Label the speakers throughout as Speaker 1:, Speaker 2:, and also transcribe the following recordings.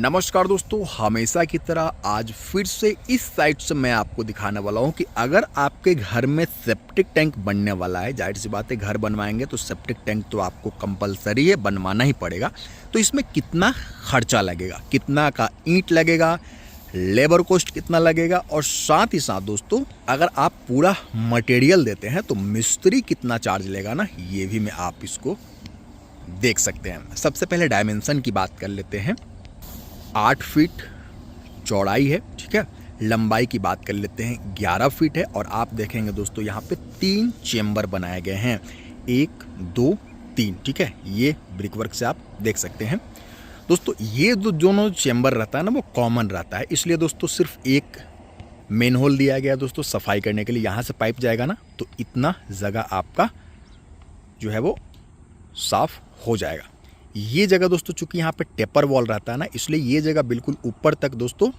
Speaker 1: नमस्कार दोस्तों, हमेशा की तरह आज फिर से इस साइड से मैं आपको दिखाने वाला हूं कि अगर आपके घर में सेप्टिक टैंक बनने वाला है, जाहिर सी बात है घर बनवाएंगे तो सेप्टिक टैंक तो आपको कंपलसरी है, बनवाना ही पड़ेगा। तो इसमें कितना खर्चा लगेगा, कितना का ईंट लगेगा, लेबर कॉस्ट कितना लगेगा, और साथ ही साथ दोस्तों अगर आप पूरा मटेरियल देते हैं तो मिस्त्री कितना चार्ज लेगा ना, ये भी मैं आप इसको देख सकते हैं। सबसे पहले डायमेंशन की बात कर लेते हैं। 8 फीट चौड़ाई है, ठीक है। लंबाई की बात कर लेते हैं 11 फीट है। और आप देखेंगे दोस्तों यहाँ पे 3 चेम्बर बनाए गए हैं, 1 2 3, ठीक है। ये ब्रिक वर्क से आप देख सकते हैं दोस्तों। ये जो दोनों चेम्बर रहता है ना वो कॉमन रहता है, इसलिए दोस्तों सिर्फ एक मेन होल दिया गया दोस्तों सफाई करने के लिए। यहाँ से पाइप जाएगा ना तो इतना जगह आपका जो है वो साफ हो जाएगा। ये जगह दोस्तों चूंकि यहाँ पे टेपर वॉल रहता है ना, इसलिए ये जगह बिल्कुल ऊपर तक दोस्तों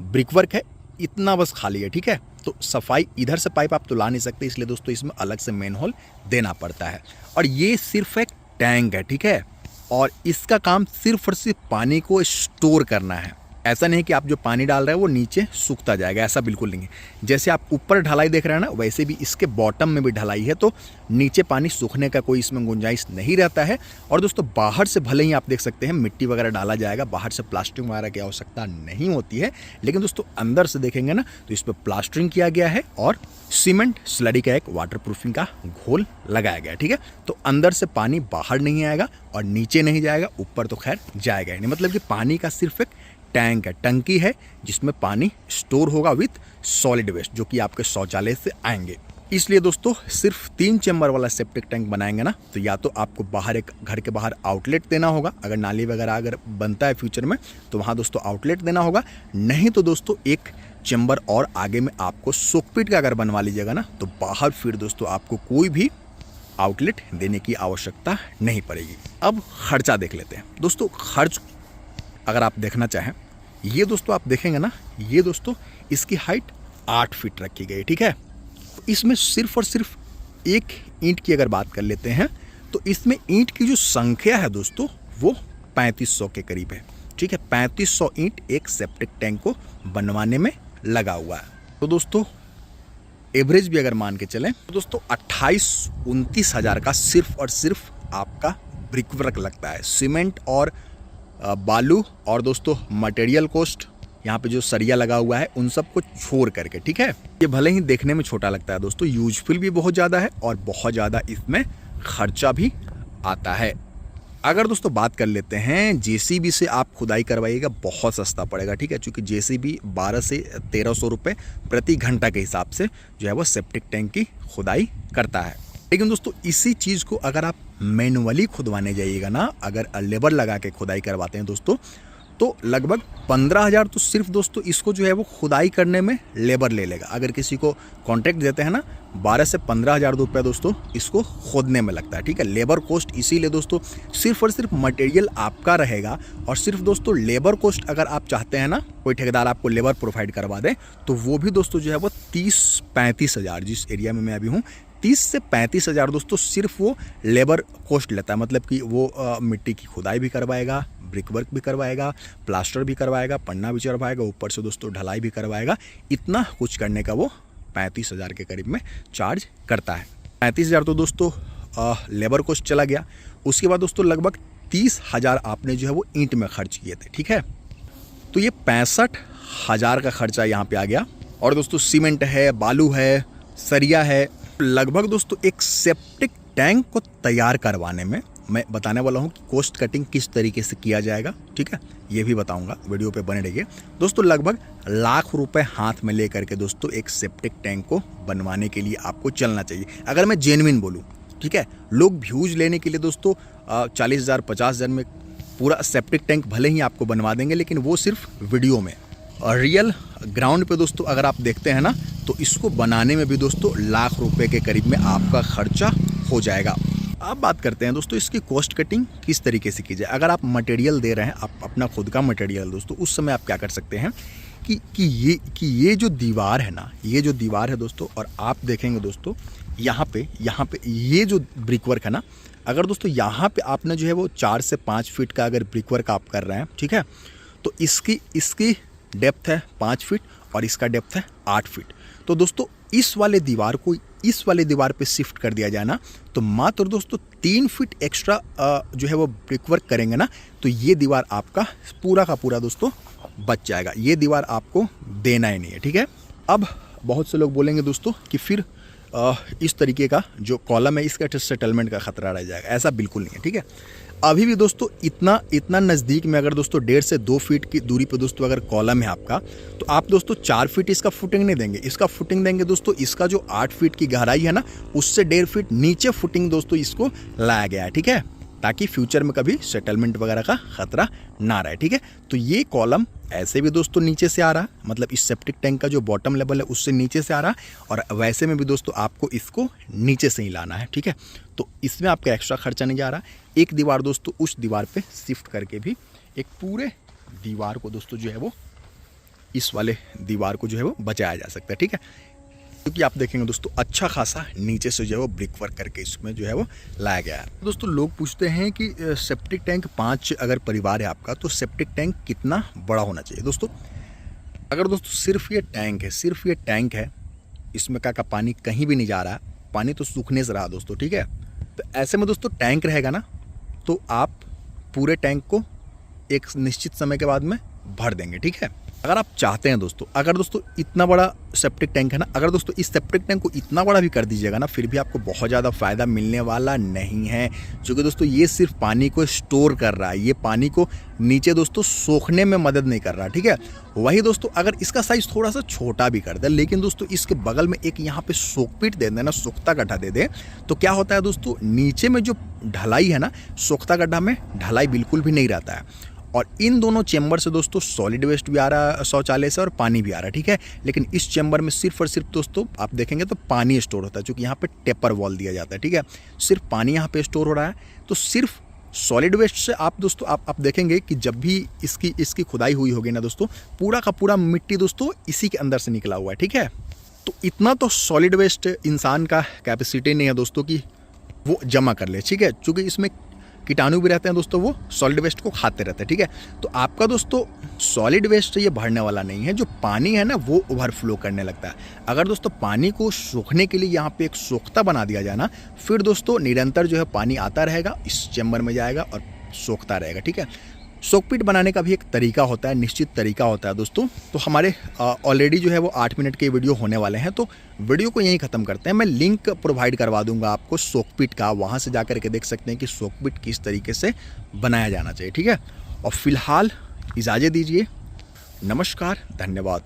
Speaker 1: ब्रिक वर्क है, इतना बस खाली है, ठीक है। तो सफाई इधर से पाइप आप तो ला नहीं सकते, इसलिए दोस्तों इसमें अलग से मेन होल देना पड़ता है। और ये सिर्फ एक टैंक है, ठीक है। और इसका काम सिर्फ और सिर्फ पानी को स्टोर करना है। ऐसा नहीं कि आप जो पानी डाल रहे हैं वो नीचे सूखता जाएगा, ऐसा बिल्कुल नहीं है। जैसे आप ऊपर ढलाई देख रहे हैं ना, वैसे भी इसके बॉटम में भी ढलाई है, तो नीचे पानी सूखने का कोई इसमें गुंजाइश नहीं रहता है। और दोस्तों बाहर से भले ही आप देख सकते हैं मिट्टी वगैरह डाला जाएगा, बाहर से प्लास्टरिंग वगैरह की आवश्यकता नहीं होती है, लेकिन दोस्तों अंदर से देखेंगे ना तो इस पर प्लास्टरिंग किया गया है और सीमेंट स्लरी का एक वाटर प्रूफिंग का घोल लगाया गया है, ठीक है। तो अंदर से पानी बाहर नहीं आएगा और नीचे नहीं जाएगा, ऊपर तो खैर जाएगा ही नहीं। मतलब कि पानी का सिर्फ एक टैंक है, टंकी है जिसमें पानी स्टोर होगा विथ सॉलिड वेस्ट जो कि आपके शौचालय से आएंगे। इसलिए दोस्तों सिर्फ 3 चेम्बर वाला सेप्टिक टैंक बनाएंगे ना तो या तो आपको बाहर एक घर के बाहर आउटलेट देना होगा, अगर नाली वगैरह अगर बनता है फ्यूचर में तो वहाँ दोस्तों आउटलेट देना होगा। नहीं तो दोस्तों एक चेम्बर और आगे में आपको सोकपीट का अगर बनवा लीजिएगा ना तो बाहर फिर दोस्तों आपको कोई भी आउटलेट देने की आवश्यकता नहीं पड़ेगी। अब खर्चा देख लेते हैं दोस्तों। खर्च अगर आप देखना चाहें, ये दोस्तों आप देखेंगे ना, ये दोस्तों इसकी हाइट 8 फीट रखी गई, ठीक है। तो इसमें सिर्फ और सिर्फ एक ईंट की अगर बात कर लेते हैं तो इसमें ईंट की जो संख्या है दोस्तों वो 3500 के करीब है, ठीक है। 3500 ईंट एक सेप्टिक टैंक को बनवाने में लगा हुआ है। तो दोस्तों एवरेज भी अगर मान के चलें तो दोस्तों 28-29 हज़ार का सिर्फ और सिर्फ आपका ब्रिक वर्क लगता है। सीमेंट और बालू और दोस्तों मटेरियल कॉस्ट, यहाँ पे जो सरिया लगा हुआ है उन सब को छोड़ करके, ठीक है। ये भले ही देखने में छोटा लगता है दोस्तों, यूजफुल भी बहुत ज़्यादा है और बहुत ज़्यादा इसमें खर्चा भी आता है। अगर दोस्तों बात कर लेते हैं जेसीबी से आप खुदाई करवाइएगा, बहुत सस्ता पड़ेगा, ठीक है। क्योंकि जेसीबी 1200 से 1300 रुपये प्रति घंटा के हिसाब से जो है वो सेप्टिक टैंक की खुदाई करता है। लेकिन दोस्तों इसी चीज़ को अगर आप मैनुअली खुदवाने जाइएगा ना, अगर लेबर लगा के खुदाई करवाते हैं दोस्तों तो लगभग 15,000 तो सिर्फ दोस्तों इसको जो है वो खुदाई करने में लेबर ले लेगा। अगर किसी को कॉन्ट्रैक्ट देते हैं ना 12 से 15,000 रुपये दोस्तों इसको खोदने में लगता है, ठीक है। लेबर कॉस्ट इसीलिए दोस्तों सिर्फ और सिर्फ मटेरियल आपका रहेगा। और सिर्फ दोस्तों लेबर कॉस्ट अगर आप चाहते हैं ना कोई ठेकेदार आपको लेबर प्रोवाइड करवा दे तो वो भी दोस्तों जो है वो 30-35 हज़ार, जिस एरिया में मैं अभी हूँ 30 से 35 हज़ार दोस्तों सिर्फ वो लेबर कॉस्ट लेता है। मतलब कि वो मिट्टी की खुदाई भी करवाएगा, ब्रिक वर्क भी करवाएगा, प्लास्टर भी करवाएगा, पन्ना भी चढ़वाएगा, ऊपर से दोस्तों ढलाई भी करवाएगा। इतना कुछ करने का वो 35 हज़ार के करीब में चार्ज करता है। 35 हज़ार तो दोस्तों लेबर कॉस्ट चला गया। उसके बाद दोस्तों लगभग 30 हज़ार आपने जो है वो ईंट में खर्च किए थे, ठीक है। तो ये 65 हज़ार का खर्चा यहाँ पे आ गया। और दोस्तों सीमेंट है, बालू है, सरिया है। लगभग दोस्तों एक सेप्टिक टैंक को तैयार करवाने में मैं बताने वाला हूँ कि कॉस्ट कटिंग किस तरीके से किया जाएगा, ठीक है। ये भी बताऊंगा, वीडियो पे बने रहिए दोस्तों। लगभग लाख रुपए हाथ में ले करके दोस्तों एक सेप्टिक टैंक को बनवाने के लिए आपको चलना चाहिए, अगर मैं जेन्युइन बोलूँ, ठीक है। लोग व्यूज लेने के लिए दोस्तों 40,000 50,000 में पूरा सेप्टिक टैंक भले ही आपको बनवा देंगे, लेकिन वो सिर्फ वीडियो में। और रियल ग्राउंड पे दोस्तों अगर आप देखते हैं ना तो इसको बनाने में भी दोस्तों लाख रुपए के करीब में आपका खर्चा हो जाएगा। अब बात करते हैं दोस्तों इसकी कॉस्ट कटिंग किस तरीके से की जाए। अगर आप मटेरियल दे रहे हैं, आप अपना खुद का मटेरियल दोस्तों, उस समय आप क्या कर सकते हैं कि ये जो दीवार है ना, ये जो दीवार है दोस्तों, और आप देखेंगे दोस्तों यहाँ पे ये जो ब्रिक वर्क है ना, अगर दोस्तों यहाँ पे आपने जो है वो 4 से 5 फीट का अगर ब्रिक वर्क आप कर रहे हैं, ठीक है, तो इसकी इसकी डेप्थ है 5 फीट और इसका डेप्थ है 8 फीट। तो दोस्तों इस वाले दीवार को इस वाले दीवार पे शिफ्ट कर दिया जाए ना, तो मात्र दोस्तों 3 फीट एक्स्ट्रा जो है वो ब्रिकवर्क करेंगे ना, तो ये दीवार आपका पूरा का पूरा दोस्तों बच जाएगा। ये दीवार आपको देना ही नहीं है, ठीक है। अब बहुत से लोग बोलेंगे दोस्तों कि फिर इस तरीके का जो कॉलम है इसका सेटलमेंट का खतरा रह जाएगा। ऐसा बिल्कुल नहीं है, ठीक है। अभी भी दोस्तों इतना नज़दीक में अगर दोस्तों 1.5 से 2 फीट की दूरी पे दोस्तों अगर कॉलम है आपका, तो आप दोस्तों 4 फीट इसका फुटिंग नहीं देंगे। इसका फुटिंग देंगे दोस्तों, इसका जो 8 फीट की गहराई है ना, उससे 1.5 फीट नीचे फुटिंग दोस्तों इसको लाया गया है, ठीक है, ताकि फ्यूचर में कभी सेटलमेंट वगैरह का खतरा ना रहे, ठीक है। तो ये कॉलम ऐसे भी दोस्तों नीचे से आ रहा है, मतलब इस सेप्टिक टैंक का जो बॉटम लेवल है उससे नीचे से आ रहा है, और वैसे में भी दोस्तों आपको इसको नीचे से ही लाना है, ठीक है। तो इसमें आपका एक्स्ट्रा खर्चा नहीं जा रहा। एक दीवार दोस्तों उस दीवार पे शिफ्ट करके भी एक पूरे दीवार को दोस्तों जो है वो इस वाले दीवार को जो है वो बचाया जा सकता है, ठीक है। क्योंकि आप देखेंगे दोस्तों अच्छा खासा नीचे से जो है वो ब्रिक वर्क करके इसमें जो है वो लाया गया है। दोस्तों लोग पूछते हैं कि सेप्टिक टैंक 5 अगर परिवार है आपका, तो सेप्टिक टैंक कितना बड़ा होना चाहिए। दोस्तों अगर दोस्तों सिर्फ ये टैंक है, इसमें का पानी कहीं भी नहीं जा रहा है, पानी तो सूखने से रहा दोस्तों, ठीक है। तो ऐसे में दोस्तों टैंक रहेगा ना, तो आप पूरे टैंक को एक निश्चित समय के बाद में भर देंगे, ठीक है। अगर आप चाहते हैं दोस्तों, अगर दोस्तों इतना बड़ा सेप्टिक टैंक है ना, अगर दोस्तों इस सेप्टिक टैंक को इतना बड़ा भी कर दीजिएगा ना, फिर भी आपको बहुत ज़्यादा फ़ायदा मिलने वाला नहीं है, क्योंकि दोस्तों ये सिर्फ पानी को स्टोर कर रहा है, ये पानी को नीचे दोस्तों सोखने में मदद नहीं कर रहा, ठीक है। वही दोस्तों अगर इसका साइज़ थोड़ा सा छोटा भी कर दे, लेकिन दोस्तों इसके बगल में एक यहाँ पे सोकपिट दे देना, सोख्ता गड्ढा दे दे, तो क्या होता है दोस्तों, नीचे में जो ढलाई है ना, सोख्ता गड्ढा में ढलाई बिल्कुल भी नहीं रहता है। और इन दोनों चेंबर से दोस्तों सॉलिड वेस्ट भी आ रहा है शौचालय से, और पानी भी आ रहा है, ठीक है। लेकिन इस चेंबर में सिर्फ और सिर्फ दोस्तों आप देखेंगे तो पानी स्टोर होता है, क्योंकि यहाँ पे टेपर वॉल दिया जाता है, ठीक है। सिर्फ पानी यहाँ पे स्टोर हो रहा है। तो सिर्फ सॉलिड वेस्ट से आप दोस्तों आप देखेंगे कि जब भी इसकी खुदाई हुई होगी ना दोस्तों, पूरा का पूरा मिट्टी दोस्तों इसी के अंदर से निकला हुआ है, ठीक है। तो इतना तो सॉलिड वेस्ट इंसान का कैपेसिटी नहीं है दोस्तों कि वो जमा कर ले, ठीक है, क्योंकि इसमें कीटाणु भी रहते हैं दोस्तों, वो सॉलिड वेस्ट को खाते रहते हैं, ठीक है। तो आपका दोस्तों सॉलिड वेस्ट से ये भरने वाला नहीं है, जो पानी है ना वो ओवरफ्लो करने लगता है। अगर दोस्तों पानी को सोखने के लिए यहाँ पे एक सोख्ता बना दिया जाए ना, फिर दोस्तों निरंतर जो है पानी आता रहेगा, इस चैम्बर में जाएगा और सोखता रहेगा, ठीक है। सोकपिट बनाने का भी एक तरीका होता है, निश्चित तरीका होता है दोस्तों। तो हमारे ऑलरेडी जो है वो 8 मिनट के वीडियो होने वाले हैं, तो वीडियो को यहीं ख़त्म करते हैं। मैं लिंक प्रोवाइड करवा दूंगा आपको सोकपिट का, वहाँ से जा कर के देख सकते हैं कि सोकपिट किस तरीके से बनाया जाना चाहिए, ठीक है। और फिलहाल इजाज़त दीजिए, नमस्कार, धन्यवाद।